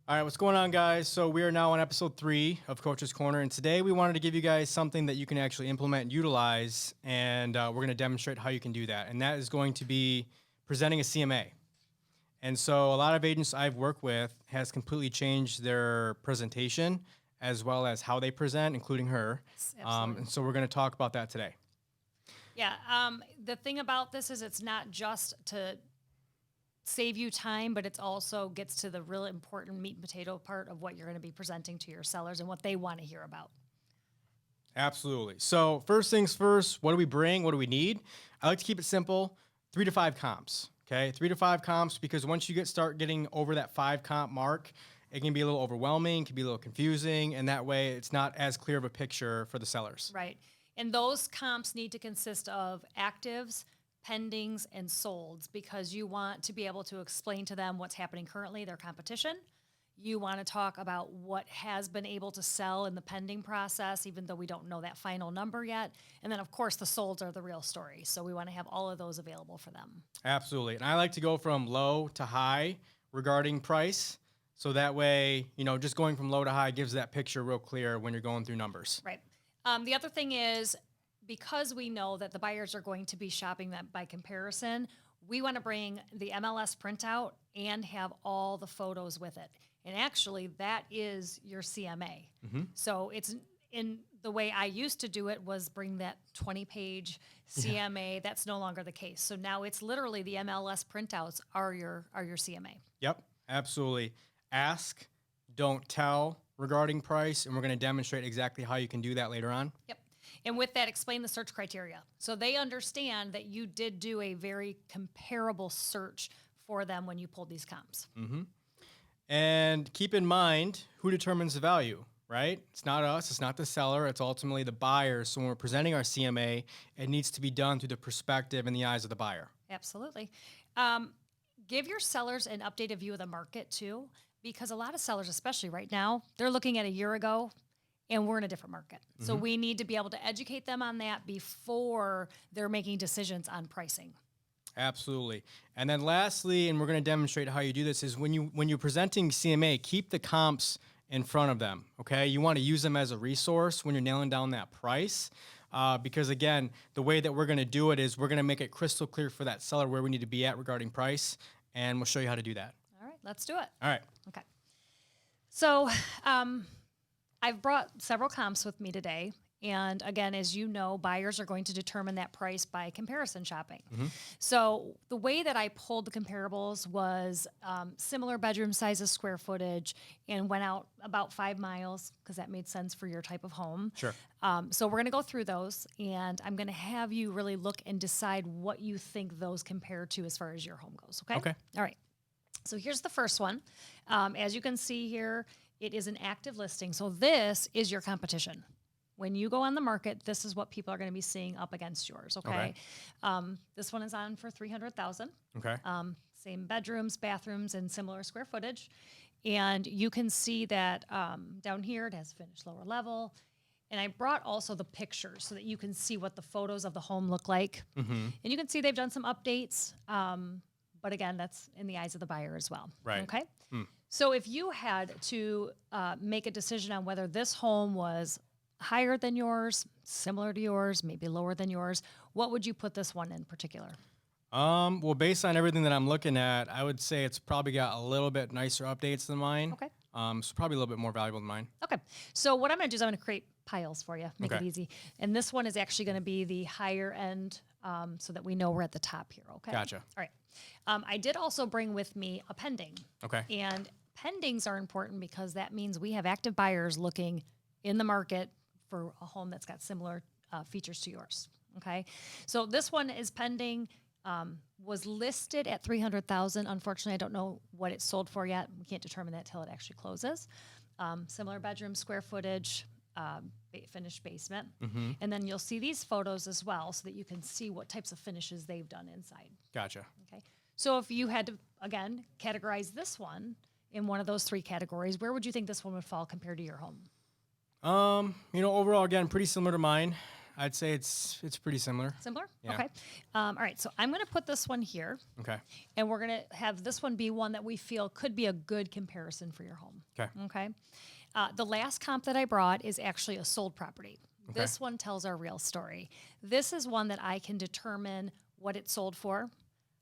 All right, what's going on, guys? So we are now on episode 3 of Coach's Corner, and today we wanted to give you guys something that you can actually implement and utilize, and we're going to demonstrate how you can do that. And that is going to be presenting a CMA. And so a lot of agents I've worked with has completely changed their presentation as well as how they present, including her. Absolutely. And so we're going to talk about that today. Yeah. The thing about this is it's not just to save you time, but it's also gets to the really important meat and potato part of what you're going to be presenting to your sellers and what they want to hear about. Absolutely. So first things first, what do we bring? What do we need? I like to keep it simple, 3 to 5 comps. Okay, 3 to 5 comps, because once you start getting over that 5 comp mark, it can be a little overwhelming, can be a little confusing, and that way it's not as clear of a picture for the sellers. Right. And those comps need to consist of actives, pendings, and solds, because you want to be able to explain to them what's happening currently, their competition. You want to talk about what has been able to sell in the pending process, even though we don't know that final number yet. And then, of course, the solds are the real story. So we want to have all of those available for them. Absolutely. And I like to go from low to high regarding price. So that way, just going from low to high gives that picture real clear when you're going through numbers. Right. The other thing is, because we know that the buyers are going to be shopping that by comparison, we want to bring the MLS printout and have all the photos with it. And actually, that is your CMA. Mm-hmm. So it's in the way I used to do it was bring that 20-page CMA. Yeah. That's no longer the case. So now it's literally the MLS printouts are your CMA. Yep, absolutely. Ask, don't tell regarding price, and we're going to demonstrate exactly how you can do that later on. Yep. And with that, explain the search criteria. So they understand that you did do a very comparable search for them when you pulled these comps. Mm-hmm. And keep in mind who determines the value, right? It's not us. It's not the seller. It's ultimately the buyer. So when we're presenting our CMA, it needs to be done through the perspective and the eyes of the buyer. Absolutely. Give your sellers an updated view of the market, too, because a lot of sellers, especially right now, they're looking at a year ago, and we're in a different market. Mm-hmm. So we need to be able to educate them on that before they're making decisions on pricing. Absolutely. And then lastly, and we're going to demonstrate how you do this, is when you're presenting CMA, keep the comps in front of them, okay? You want to use them as a resource when you're nailing down that price, because again, the way that we're going to do it is we're going to make it crystal clear for that seller where we need to be at regarding price, and we'll show you how to do that. All right, let's do it. All right. Okay. So I've brought several comps with me today. And again, as you know, buyers are going to determine that price by comparison shopping. Mm-hmm. So the way that I pulled the comparables was similar bedroom sizes, square footage, and went out about 5 miles because that made sense for your type of home. Sure. So we're going to go through those, and I'm going to have you really look and decide what you think those compare to as far as your home goes. Okay? Okay. All right. So here's the first one. As you can see here, it is an active listing. So this is your competition. When you go on the market, this is what people are going to be seeing up against yours, okay? This one is on for $300,000. Okay. Same bedrooms, bathrooms, and similar square footage. And you can see that down here it has finished lower level. And I brought also the pictures so that you can see what the photos of the home look like. Mm-hmm. And you can see they've done some updates. But again, that's in the eyes of the buyer as well. Right. Okay? So if you had to make a decision on whether this home was higher than yours, similar to yours, maybe lower than yours, what would you put this one in particular? Well, based on everything that I'm looking at, I would say it's probably got a little bit nicer updates than mine. Okay. So probably a little bit more valuable than mine. Okay. So what I'm going to do is I'm going to create piles for you, make Okay. it easy. And this one is actually going to be the higher end so that we know we're at the top here, okay? Gotcha. All right. I did also bring with me a pending. Okay. And pendings are important because that means we have active buyers looking in the market for a home that's got similar features to yours, okay? So this one is pending, was listed at $300,000. Unfortunately, I don't know what it's sold for yet. We can't determine that till it actually closes. Similar bedroom, square footage, finished basement. Mm-hmm. And then you'll see these photos as well so that you can see what types of finishes they've done inside. Gotcha. Okay. So if you had to, again, categorize this one in one of those 3 categories, where would you think this one would fall compared to your home? Overall, again, pretty similar to mine. I'd say it's pretty similar. Similar? Yeah. Okay. All right. So I'm going to put this one here, Okay. and we're going to have this one be one that we feel could be a good comparison for your home. Okay. Okay. The last comp that I brought is actually a sold property. Okay. This one tells our real story. This is one that I can determine what it sold for,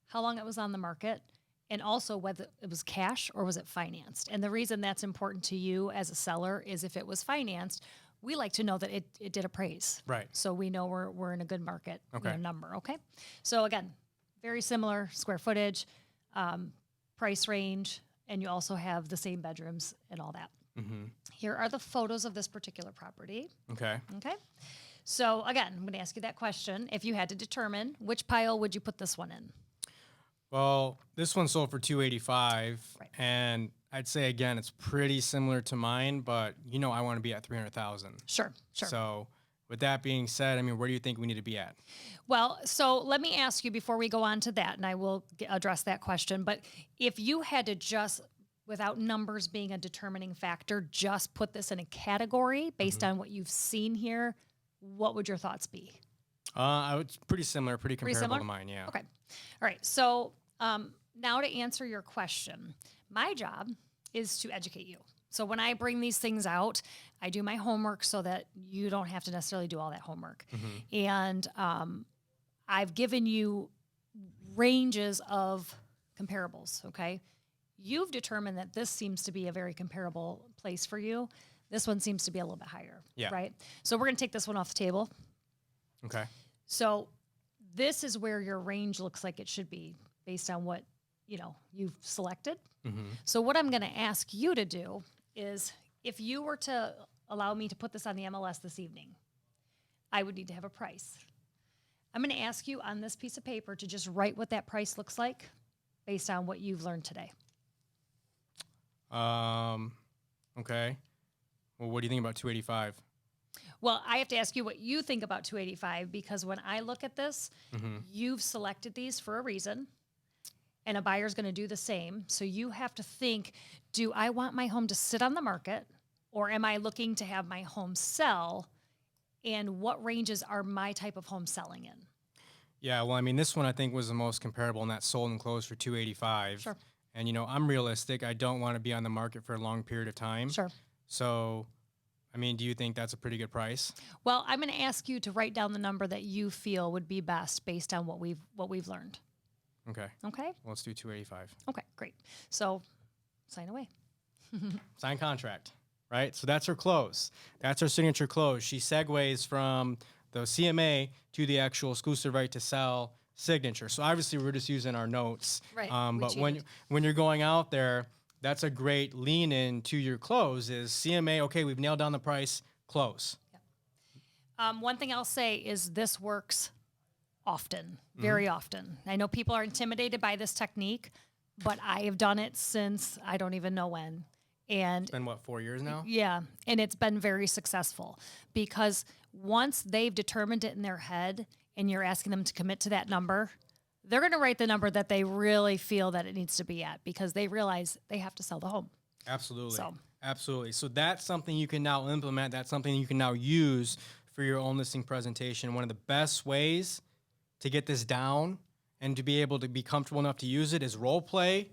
how long it was on the market, and also whether it was cash or was it financed. And the reason that's important to you as a seller is if it was financed, we like to know that it did appraise. Right. So we know we're in a good market Okay. number. Okay. So again, very similar square footage, price range, and you also have the same bedrooms and all that. Mm-hmm. Here are the photos of this particular property. Okay. Okay. So again, I'm going to ask you that question. If you had to determine, which pile would you put this one in? Well, this one sold for $285, Right. and I'd say again it's pretty similar to mine, but I want to be at $300,000. Sure. So, with that being said, I mean, where do you think we need to be at? Well, so let me ask you before we go on to that, and I will address that question. But if you had to just, without numbers being a determining factor, just put this in a category based on what you've seen here, what would your thoughts be? It's pretty similar, pretty comparable similar? to mine. Yeah. Okay. All right. So now to answer your question, my job is to educate you. So when I bring these things out, I do my homework so that you don't have to necessarily do all that homework. And I've given you ranges of comparables, okay? You've determined that this seems to be a very comparable place for you. This one seems to be a little bit higher, Yeah. right? So we're going to take this one off the table. Okay. So this is where your range looks like it should be based on what, you've selected. So what I'm going to ask you to do is if you were to allow me to put this on the MLS this evening, I would need to have a price. I'm going to ask you on this piece of paper to just write what that price looks like based on what you've learned today. Okay. Well, what do you think about 285? Well, I have to ask you what you think about 285 because when I look at this, you've selected these for a reason, and a buyer's going to do the same. So you have to think, do I want my home to sit on the market, or am I looking to have my home sell, and what ranges are my type of home selling in? Yeah, well, I mean, this one I think was the most comparable, and that sold and closed for 285. Sure. And I'm realistic. I don't want to be on the market for a long period of time. Sure. So, I mean, do you think that's a pretty good price? Well, I'm going to ask you to write down the number that you feel would be best based on what we've learned. Okay. Okay? Well, let's do 285. Okay, great. So, sign away. Sign contract, right? So that's her close. That's her signature close. She segues from the CMA to the actual exclusive right to sell signature. So obviously we're just using our notes. Right, we But cheated. when you're going out there, that's a great lean in to your close is CMA, okay, we've nailed down the price, close. One thing I'll say is this works often, very often. I know people are intimidated by this technique, but I have done it since I don't even know when. And It's been, 4 years now? yeah, and it's been very successful because once they've determined it in their head and you're asking them to commit to that number, they're going to write the number that they really feel that it needs to be at because they realize they have to sell the home. Absolutely. So- Absolutely. So that's something you can now implement. That's something you can now use for your own listing presentation. One of the best ways to get this down and to be able to be comfortable enough to use it is role play.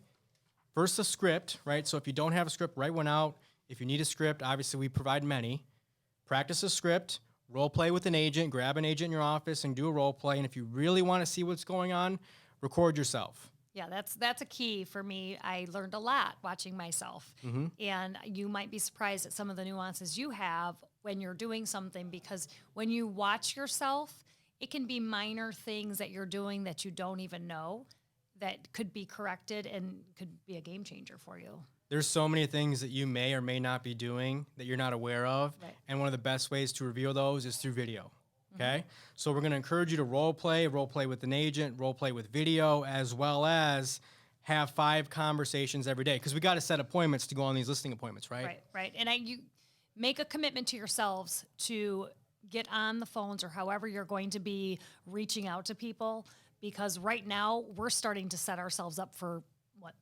First, a script, right? So if you don't have a script, write one out. If you need a script, obviously we provide many. Practice a script, role play with an agent, grab an agent in your office and do a role play. And if you really want to see what's going on, record yourself. Yeah, that's a key for me. I learned a lot watching myself. And you might be surprised at some of the nuances you have when you're doing something because when you watch yourself, it can be minor things that you're doing that you don't even know that could be corrected and could be a game changer for you. There's so many things that you may or may not be doing that you're not aware of. Right. And one of the best ways to reveal those is through video. Okay. So we're going to encourage you to role play with an agent, role play with video, as well as have 5 conversations every day. Because we got to set appointments to go on these listing appointments, right? Right. And you make a commitment to yourselves to get on the phones or however you're going to be reaching out to people because right now we're starting to set ourselves up for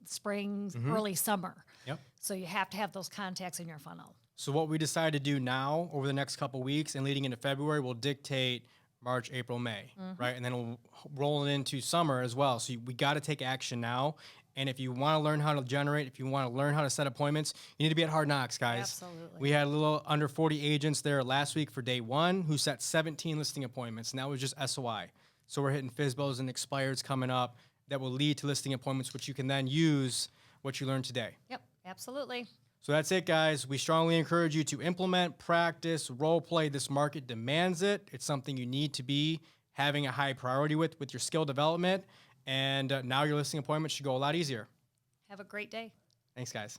spring, early summer. Yep. So you have to have those contacts in your funnel. So what we decide to do now over the next couple weeks and leading into February will dictate March, April, May, right? And then we'll roll it into summer as well. So we got to take action now. And if you want to learn how to generate, if you want to learn how to set appointments, you need to be at Hard Knocks, guys. Absolutely. We had a little under 40 agents there last week for day one who set 17 listing appointments, and that was just SOI. So we're hitting FSBOs and expireds coming up that will lead to listing appointments, which you can then use what you learned today. Yep, absolutely. So that's it, guys. We strongly encourage you to implement, practice, role play. This market demands it. It's something you need to be having a high priority with your skill development. And now your listing appointment should go a lot easier. Have a great day. Thanks, guys.